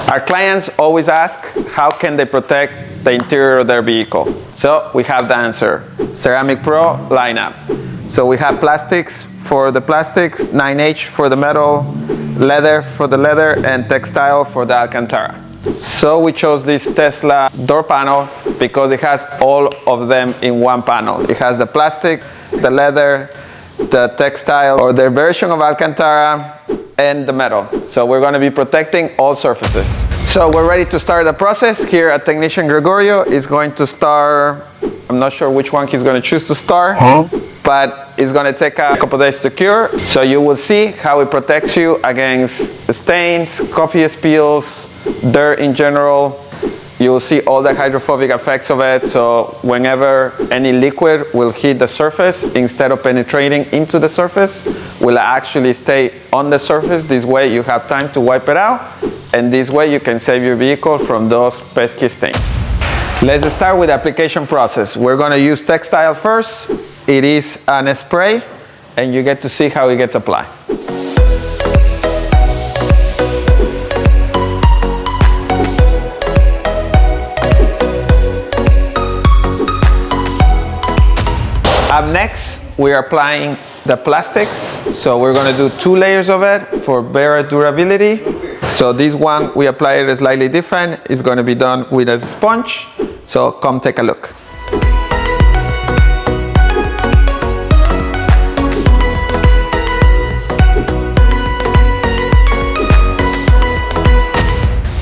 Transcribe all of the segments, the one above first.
Our clients always ask how can they protect the interior of their vehicle. So we have the answer, Ceramic Pro lineup. So we have plastics for the plastics, 9H for the metal, leather for the leather, and textile for the Alcantara. So we chose this Tesla door panel because it has all of them in one panel. It has the plastic, the leather, the textile, or their version of Alcantara, and the metal. So we're going to be protecting all surfaces. So we're ready to start the process. Here at Technician Gregorio is going to start, I'm not sure which one he's going to choose to start, but it's going to take a couple days to cure. So you will see how it protects you against stains, coffee spills, dirt in general. You will see all the hydrophobic effects of it. So whenever any liquid will hit the surface, instead of penetrating into the surface, will actually stay on the surface. This way you have time to wipe it out. And this way you can save your vehicle from those pesky stains. Let's start with the application process. We're going to use textile first. It is an spray, and you get to see how it gets applied. Up next, we are applying the plastics. So we're going to do 2 layers of it for better durability. So this one, we apply it slightly different. It's going to be done with a sponge. So come take a look.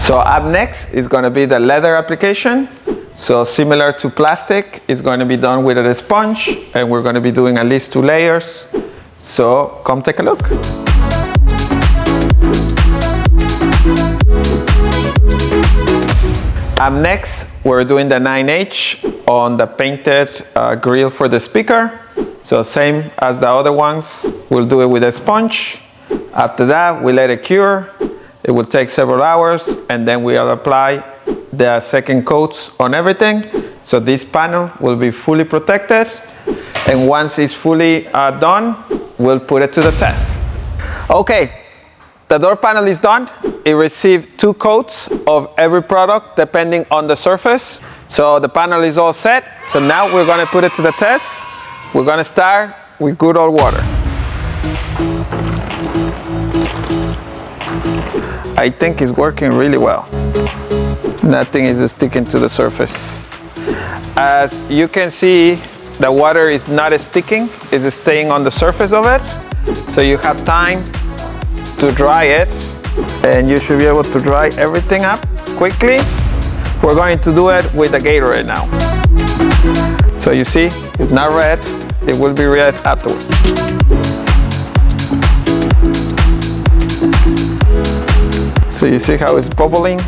So up next is going to be the leather application. So similar to plastic, it's going to be done with a sponge, and we're going to be doing at least 2 layers. So come take a look. Up next, we're doing the 9H on the painted grill for the speaker. So same as the other ones, we'll do it with a sponge. After that, we let it cure. It will take several hours, and then we'll apply the second coats on everything. So this panel will be fully protected. And once it's fully done, we'll put it to the test. Okay, the door panel is done. It received 2 coats of every product depending on the surface. So the panel is all set. So now we're going to put it to the test. We're going to start with good old water. I think it's working really well. Nothing is sticking to the surface. As you can see, the water is not sticking, it's staying on the surface of it. So you have time to dry it, and you should be able to dry everything up quickly. We're going to do it with the Gatorade now. So you see, it's not red, it will be red afterwards. So you see how it's bubbling?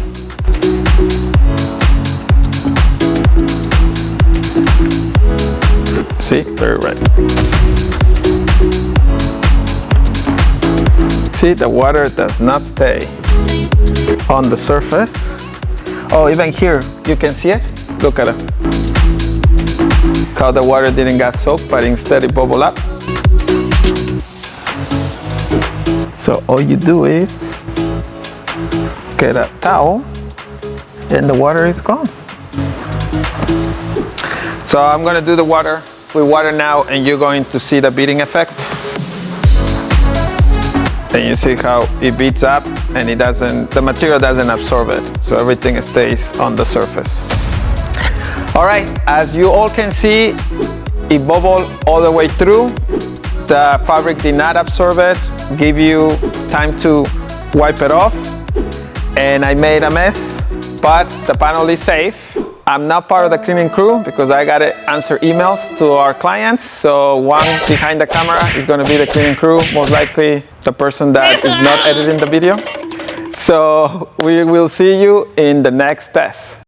See, very red. See, the water does not stay on the surface. Oh, even here, you can see it. Look at it. How the water didn't get soaked, but instead it bubbled up. So all you do is get a towel, and the water is gone. So I'm going to do the water with water now, and you're going to see the beating effect. And you see how it beats up, and the material doesn't absorb it. So everything stays on the surface. All right, as you all can see, it bubbled all the way through. The fabric did not absorb it, give you time to wipe it off. And I made a mess, but the panel is safe. I'm not part of the cleaning crew because I gotta answer emails to our clients. So one behind the camera is gonna be the cleaning crew, most likely the person that is not editing the video. So we will see you in the next test.